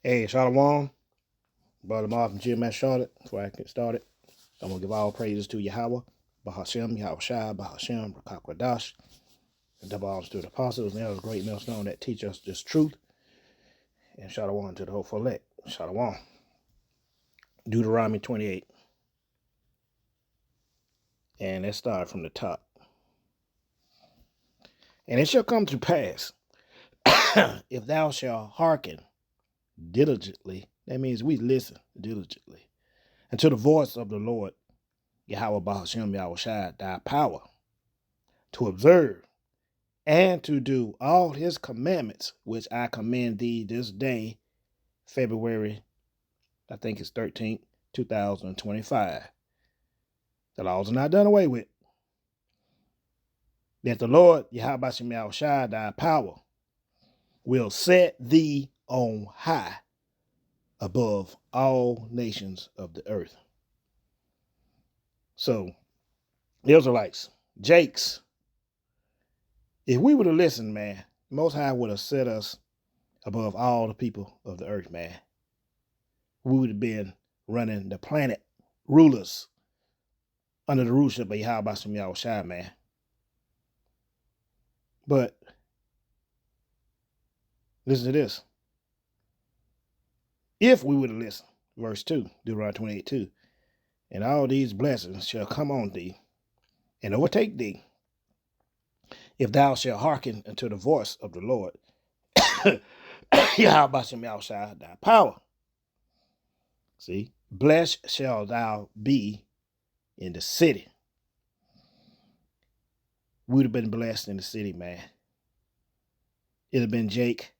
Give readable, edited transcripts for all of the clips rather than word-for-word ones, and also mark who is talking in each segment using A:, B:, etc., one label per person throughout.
A: Hey, Shalom, Brother Mark from GMS Charlotte. Before I get started, I'm going to give all praises to Yahweh, Bahashem, Yahweh Shai, Bahashem, Rakakwadash, and double honors to the apostles and others great millstone that teach us this truth. And Shalom to the hopeful elect. Shalom. Deuteronomy 28. And let's start from the top. And it shall come to pass, if thou shalt hearken diligently, that means we listen diligently, unto the voice of the Lord, Yahweh Bahashem, Yahweh Shai, thy power, to observe and to do all his commandments, which I command thee this day, February, I think it's 13th, 2025. The laws are not done away with. That the Lord, Yahweh Shai, thy power, will set thee on high above all nations of the earth. So, the Israelites, Jakes, if we would have listened, man, Most High would have set us above all the people of the earth, man. We would have been running the planet, rulers under the rulership of Yahweh Yahweh Shai, man. But listen to this. If we would have listened, verse 2, Deuteronomy 28:2, and all these blessings shall come on thee and overtake thee, if thou shalt hearken unto the voice of the Lord, Yahweh Yahweh Shai, thy power. See, blessed shall thou be in the city. We would have been blessed in the city, man. It'd have been Jake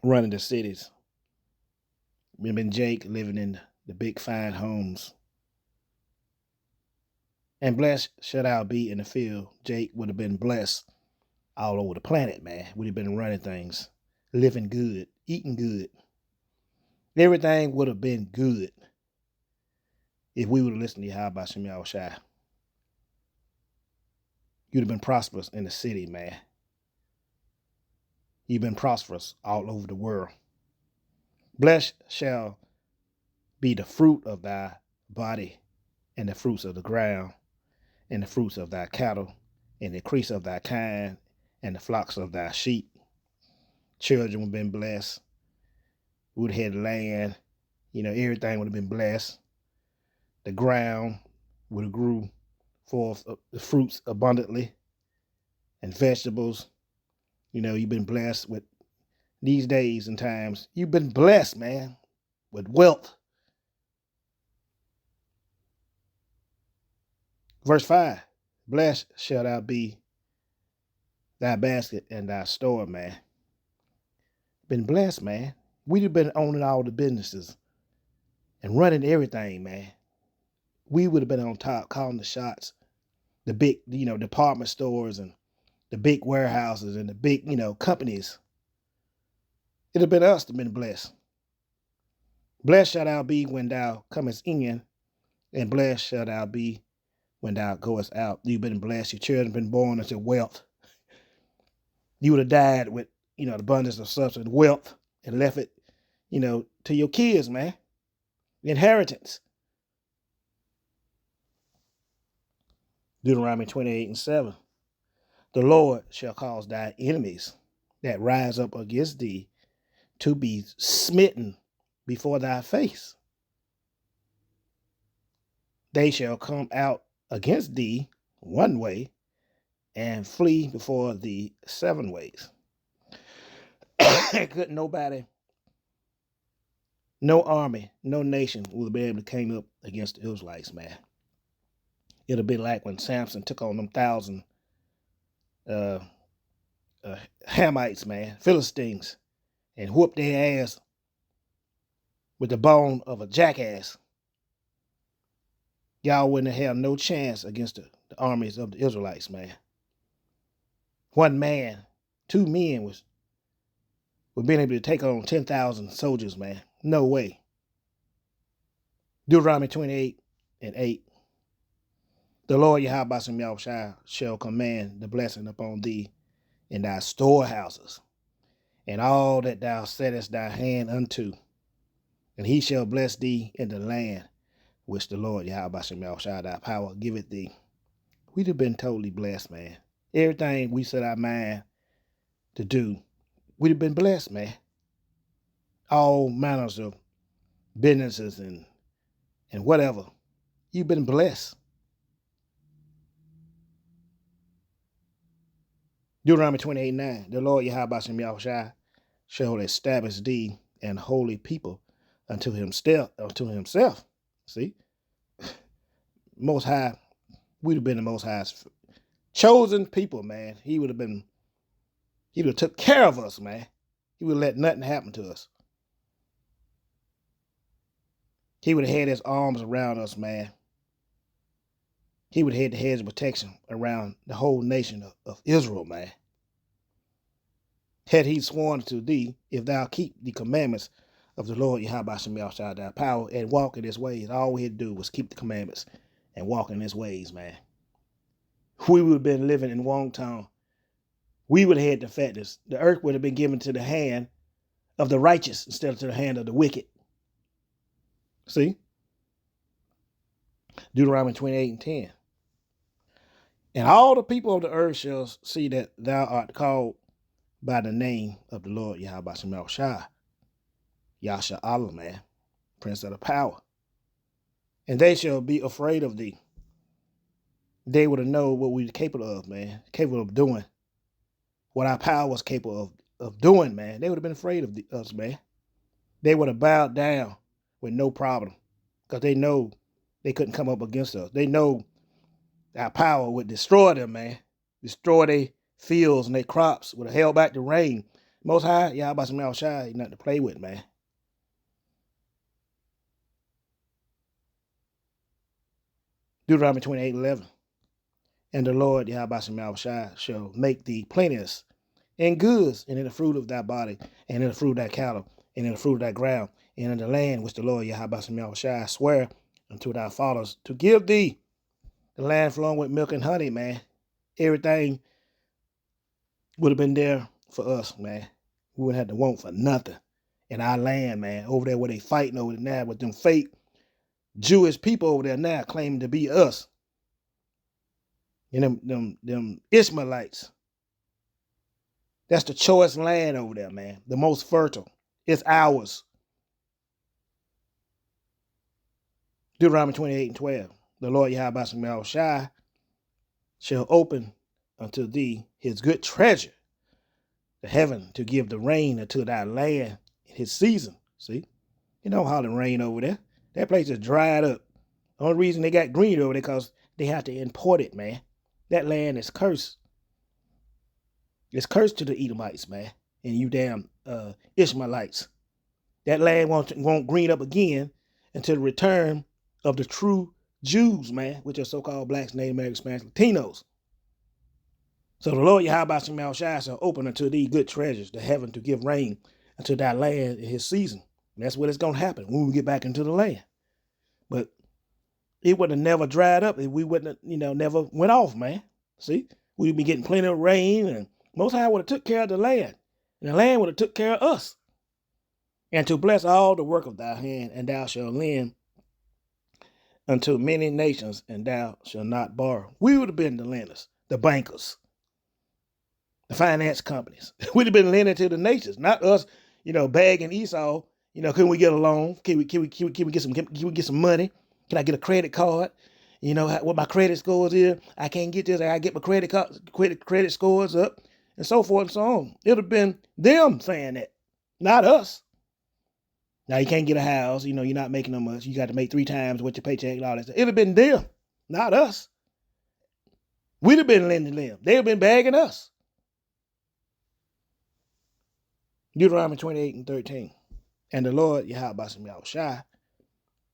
A: running the cities. It'd have been Jake living in the big fine homes. And blessed shall thou be in the field. Jake would have been blessed all over the planet, man. Would have been running things, living good, eating good. Everything would have been good if we would have listened to Yahweh Yahweh Shai. You'd have been prosperous in the city, man. You've been prosperous all over the world. Blessed shall be the fruit of thy body, and the fruits of the ground, and the fruits of thy cattle, and the increase of thy kind, and the flocks of thy sheep. Children would have been blessed. We would have had land. Everything would have been blessed. The ground would have grew forth the fruits abundantly, and vegetables. You've been blessed with these days and times. You've been blessed, man, with wealth. Verse 5, blessed shall thou be thy basket and thy store, man. Been blessed, man. We'd have been owning all the businesses and running everything, man. We would have been on top, calling the shots. The big, department stores and the big warehouses and the big, companies. It'd have been us that been blessed. Blessed shall thou be when thou comest in, and blessed shall thou be when thou goest out. You've been blessed. Your children have been born into wealth. You would have died with, the abundance of substance, wealth, and left it, to your kids, man. Inheritance. Deuteronomy 28:7. The Lord shall cause thy enemies that rise up against thee to be smitten before thy face. They shall come out against thee one way and flee before thee 7 ways. Couldn't nobody, no army, no nation would have been able to come up against the Israelites, man. It'd have been like when Samson took on them 1,000 Hamites, man, Philistines, and whooped their ass with the bone of a jackass. Y'all wouldn't have no chance against the armies of the Israelites, man. One man, 2 men were being able to take on 10,000 soldiers, man. No way. Deuteronomy 28:8. The Lord Yahweh Yahweh shall command the blessing upon thee in thy storehouses, and all that thou settest thy hand unto. And he shall bless thee in the land which the Lord Yahweh Shah thy power giveth thee. We'd have been totally blessed, man. Everything we set our mind to do, we'd have been blessed, man. All manners of businesses and whatever. You've been blessed. Deuteronomy 28:9. The Lord Yahweh Shah shall establish thee an holy people unto himself. See? Most High, we'd have been the Most High's chosen people, man. He would have took care of us, man. He would let nothing happen to us. He would have had his arms around us, man. He would have had the hedge of protection around the whole nation of Israel, man. Had he sworn to thee, if thou keep the commandments of the Lord Yahweh Shah thy power and walk in his ways, all we had to do was keep the commandments and walk in his ways, man. We would have been living in Wongtown. We would have had the fatness. The earth would have been given to the hand of the righteous instead of to the hand of the wicked. See? Deuteronomy 28:10. And all the people of the earth shall see that thou art called by the name of the Lord Yahweh Shah, Yasha Allah, man, Prince of the power. And they shall be afraid of thee. They would have known what we were capable of, man, capable of doing. What our power was capable of doing, man. They would have been afraid of us, man. They would have bowed down with no problem because they know they couldn't come up against us. They know our power would destroy them, man. Destroy their fields and their crops, would have held back the rain. Most High, Yahweh Shah, ain't nothing to play with, man. Deuteronomy 28:11. And the Lord Yahweh Shah shall make thee plenteous in goods, and in the fruit of thy body, and in the fruit of thy cattle, and in the fruit of thy ground, and in the land which the Lord Yahweh Shah swear unto thy fathers to give thee, the land flowing with milk and honey, man. Everything would have been there for us, man. We wouldn't have to want for nothing in our land, man. Over there where they fighting over there now with them fake Jewish people over there now claiming to be us. And them Ishmaelites. That's the choice land over there, man. The most fertile. It's ours. Deuteronomy 28:12. The Lord Yahweh Shah shall open unto thee his good treasure, the heaven, to give the rain unto thy land in his season. See? You know how the rain over there. That place is dried up. The only reason they got green over there because they have to import it, man. That land is cursed. It's cursed to the Edomites, man. And you damn Ishmaelites. That land won't green up again until the return of the true Jews, man, which are so-called blacks, Native Americans, Spanish, Latinos. So the Lord Yahweh Shah shall open unto thee good treasures, the heaven, to give rain unto thy land in his season. And that's what it's going to happen when we get back into the land. But it would have never dried up if we wouldn't have, never went off, man. See? We'd be getting plenty of rain, and Most High would have took care of the land, and the land would have took care of us. And to bless all the work of thy hand, and thou shalt lend unto many nations, and thou shalt not borrow. We would have been the lenders, the bankers, the finance companies. We'd have been lending to the nations, not us, begging Esau. Can we get a loan? Can we get some money? Can I get a credit card? What my credit scores is. I can't get this. I gotta get my credit scores up, and so forth and so on. It would have been them saying that, not us. Now you can't get a house. You're not making no much. You got to make 3 times what your paycheck and all that stuff. It'd have been them, not us. We'd have been lending them. They'd have been begging us. Deuteronomy 28:13. And the Lord Yahweh Shah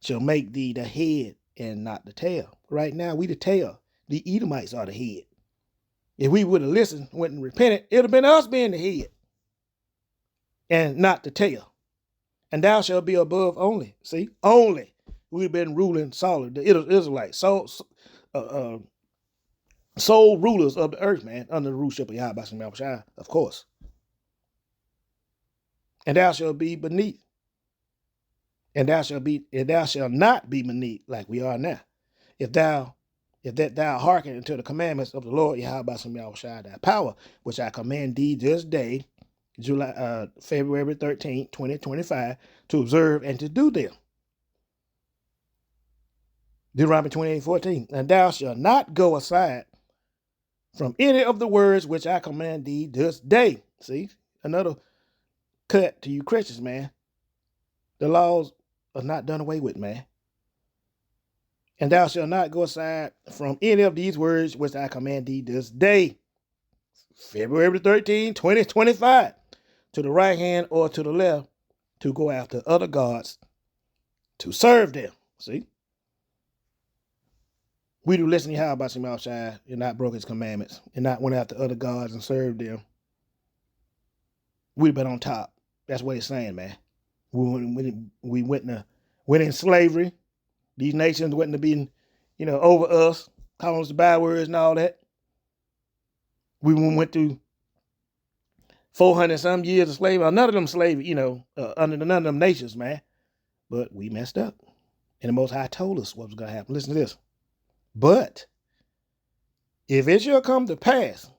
A: shall make thee the head and not the tail. Right now, we the tail. The Edomites are the head. If we would have listened, went and repented, it would have been us being the head and not the tail. And thou shalt be above only. See? Only. We've been ruling solid. The Israelites, sole rulers of the earth, man, under the rulership of Yahweh Shah, of course. and thou shalt be beneath, and thou shalt not be beneath like we are now. If that thou hearken unto the commandments of the Lord Yahweh Shem Yahushua thy power, which I command thee this day, February 13th, 2025, to observe and to do them. Deuteronomy 28:14, and thou shalt not go aside from any of the words which I command thee this day. See, another cut to you Christians, man. The laws are not done away with, man. And thou shalt not go aside from any of these words which I command thee this day, February 13, 2025, to the right hand or to the left, to go after other gods, to serve them. See? We do listen to Yahweh Shem Yahushua and not broke his commandments and not went after other gods and served them. We'd been on top. That's what it's saying, man. We went in slavery. These nations went to be, over us, calling us the bywords and all that. We went through 400 some years of slavery. None of them slavery, under none of them nations, man. But we messed up. And the Most High told us what was going to happen. Listen to this. But if it shall come to pass,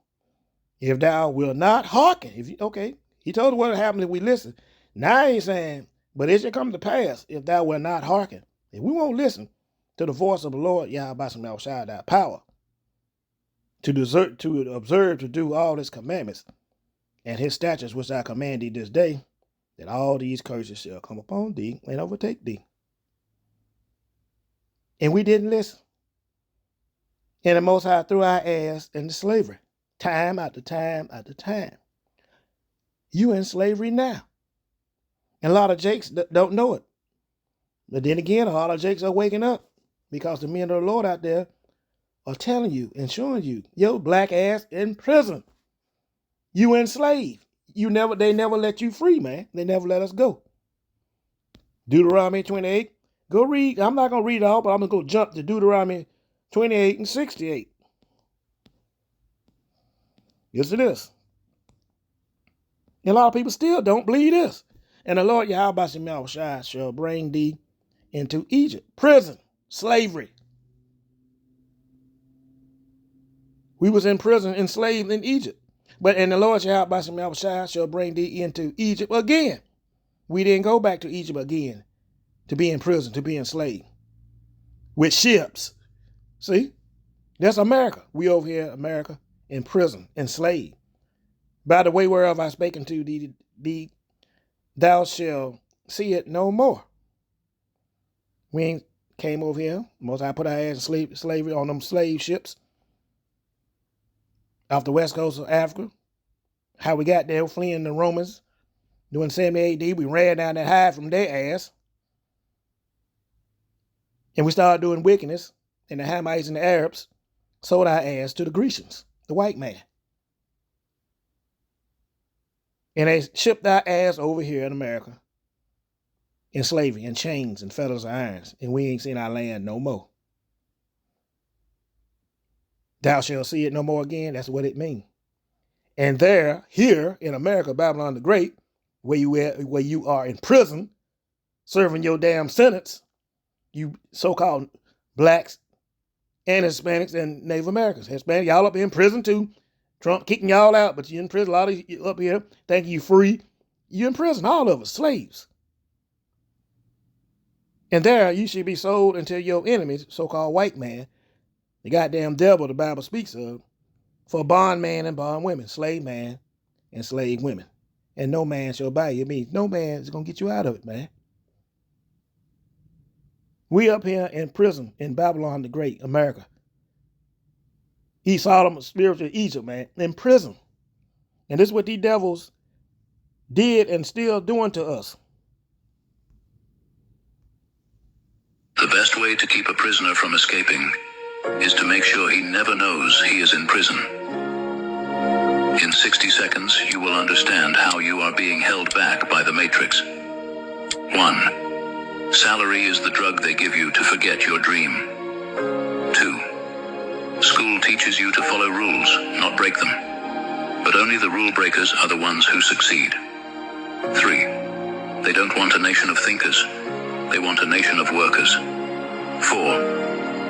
A: if thou wilt not hearken, he told us what would happen if we listen. Now he's saying, but it shall come to pass if thou wilt not hearken. If we won't listen to the voice of the Lord, Yahweh Shem Yahushua thy power, to observe, to do all his commandments and his statutes which I command thee this day, that all these curses shall come upon thee and overtake thee. And we didn't listen. And the Most High threw our ass into slavery, time after time after time. You in slavery now. And a lot of jakes don't know it. But then again, a lot of jakes are waking up because the men of the Lord out there are telling you and showing you, your black ass in prison. You enslaved. They never let you free, man. They never let us go. Deuteronomy 28. Go read. I'm not going to read it all, but I'm going to go jump to Deuteronomy 28 and 68. Yes, it is. And a lot of people still don't believe this. And the Lord Yahweh Shem Yahushua shall bring thee into Egypt, prison, slavery. We was in prison, enslaved in Egypt. And the Lord Yahweh Shem Yahushua shall bring thee into Egypt again. We didn't go back to Egypt again to be in prison, to be enslaved with ships. See, that's America. We over here, America, in prison, enslaved. By the way whereof I spake unto thee, thou shalt see it no more. We ain't came over here. Most I put our ass in slavery on them slave ships off the west coast of Africa. How we got there, fleeing the Romans. During 70 AD, we ran down that high from their ass. And we started doing wickedness. And the Hamites and the Arabs sold our ass to the Grecians, the white man. And they shipped our ass over here in America in slavery, in chains and fetters of irons. And we ain't seen our land no more. Thou shalt see it no more again. That's what it means. And here in America, Babylon the Great, where you are in prison, serving your damn sentence, you so-called blacks and Hispanics and Native Americans. Hispanic, y'all up in prison too. Trump kicking y'all out, but you in prison. A lot of you up here thinking you free. You in prison, all of us, slaves. And there you should be sold unto your enemies, so-called white man, the goddamn devil the Bible speaks of, for bondman and bondwomen, slave man and slave women. And no man shall buy you. It means no man is going to get you out of it, man. We up here in prison in Babylon the Great, America. East Sodom, spiritual Egypt, man, in prison. And this is what these devils did and still doing to us.
B: The best way to keep a prisoner from escaping is to make sure he never knows he is in prison. In 60 seconds, you will understand how you are being held back by the Matrix. 1. Salary is the drug they give you to forget your dream. 2. School teaches you to follow rules, not break them. But only the rule breakers are the ones who succeed. 3. They don't want a nation of thinkers. They want a nation of workers. 4.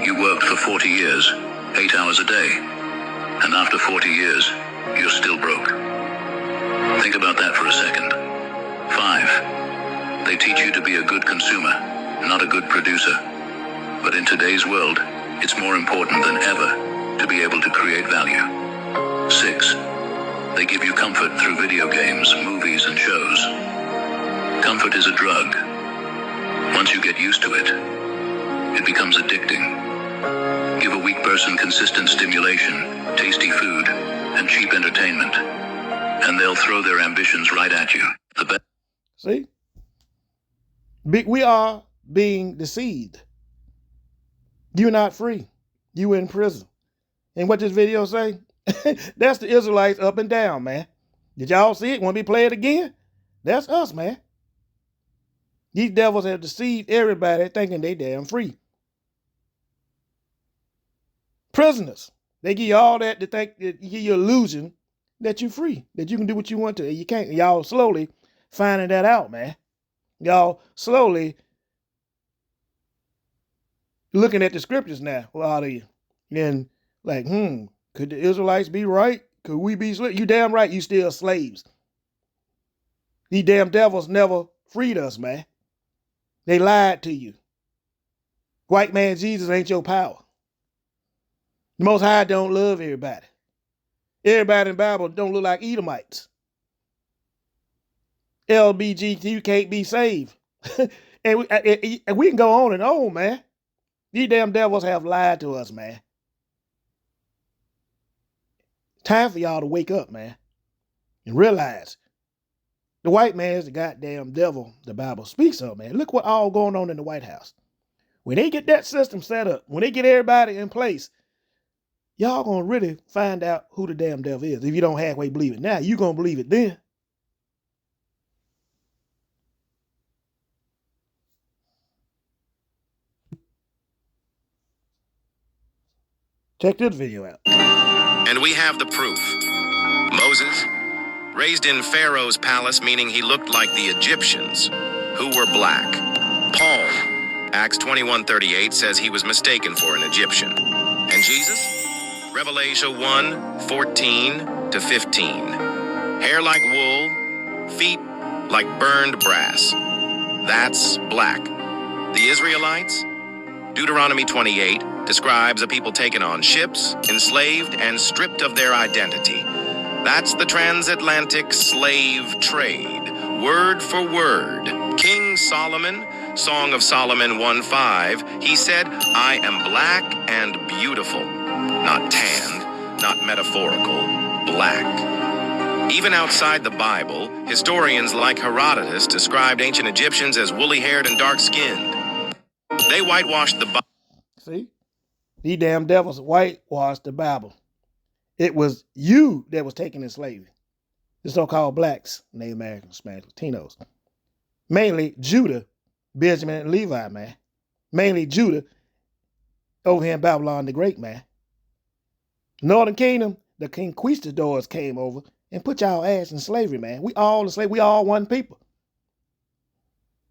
B: You worked for 40 years, 8 hours a day. And after 40 years, you're still broke. Think about that for a second. 5. They teach you to be a good consumer, not a good producer. But in today's world, it's more important than ever to be able to create value. 6. They give you comfort through video games, movies, and shows. Comfort is a drug. Once you get used to it, it becomes addicting. Give a weak person consistent stimulation, tasty food, and cheap entertainment, and they'll throw their ambitions right at you.
A: See? We are being deceived. You're not free. You in prison. And what this video say? That's the Israelites up and down, man. Did y'all see it? Want me to play it again? That's us, man. These devils have deceived everybody thinking they damn free. Prisoners. They give you all that to think that you give you illusion that you're free, that you can do what you want to. And you can't. Y'all slowly finding that out, man. Y'all slowly looking at the scriptures now, a lot of you. And like, could the Israelites be right? Could we be slaves? You damn right, you still slaves. These damn devils never freed us, man. They lied to you. White man Jesus ain't your power. The Most High don't love everybody. Everybody in the Bible don't look like Edomites. LBGT can't be saved. and we can go on and on, man. These damn devils have lied to us, man. Time for y'all to wake up, man, and realize the white man is the goddamn devil the Bible speaks of, man. Look what all going on in the White House. When they get that system set up, when they get everybody in place, y'all gonna really find out who the damn devil is. If you don't halfway believe it now, you gonna believe it then. Check this video out.
C: And we have the proof. Moses, raised in Pharaoh's palace, meaning he looked like the Egyptians, who were black. Paul, Acts 21:38 says he was mistaken for an Egyptian. And Jesus? Revelation 1:14-15. Hair like wool, feet like burned brass. That's black. The Israelites? Deuteronomy 28 describes a people taken on ships, enslaved, and stripped of their identity. That's the transatlantic slave trade, word for word. King Solomon, Song of Solomon 1:5, he said, I am black and beautiful. Not tanned, not metaphorical, black. Even outside the Bible, historians like Herodotus described ancient Egyptians as woolly-haired and dark-skinned. They whitewashed the Bible.
A: See? These damn devils whitewashed the Bible. It was you that was taken in slavery. The so-called blacks, Native Americans, Spanish, Latinos. Mainly Judah, Benjamin, and Levi, man. Mainly Judah over here in Babylon the Great, man. Northern Kingdom, the conquistadors came over and put y'all ass in slavery, man. We all enslaved. We all one people.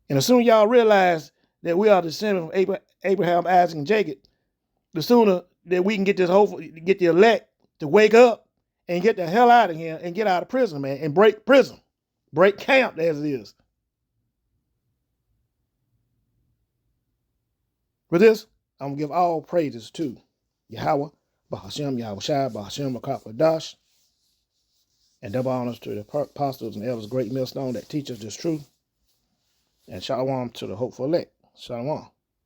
A: And as soon as y'all realize that we are descendants from Abraham, Isaac, and Jacob, the sooner that we can get get the elect to wake up and get the hell out of here and get out of prison, man, and break prison, break camp as it is. For this, I'm going to give all praises to Yahweh, Bahashem, Yahweh Shai, Bahashem, Makapadash, and double honors to the apostles and elders, great millstone that teach us this truth, and shalom to the hopeful elect. Shalom.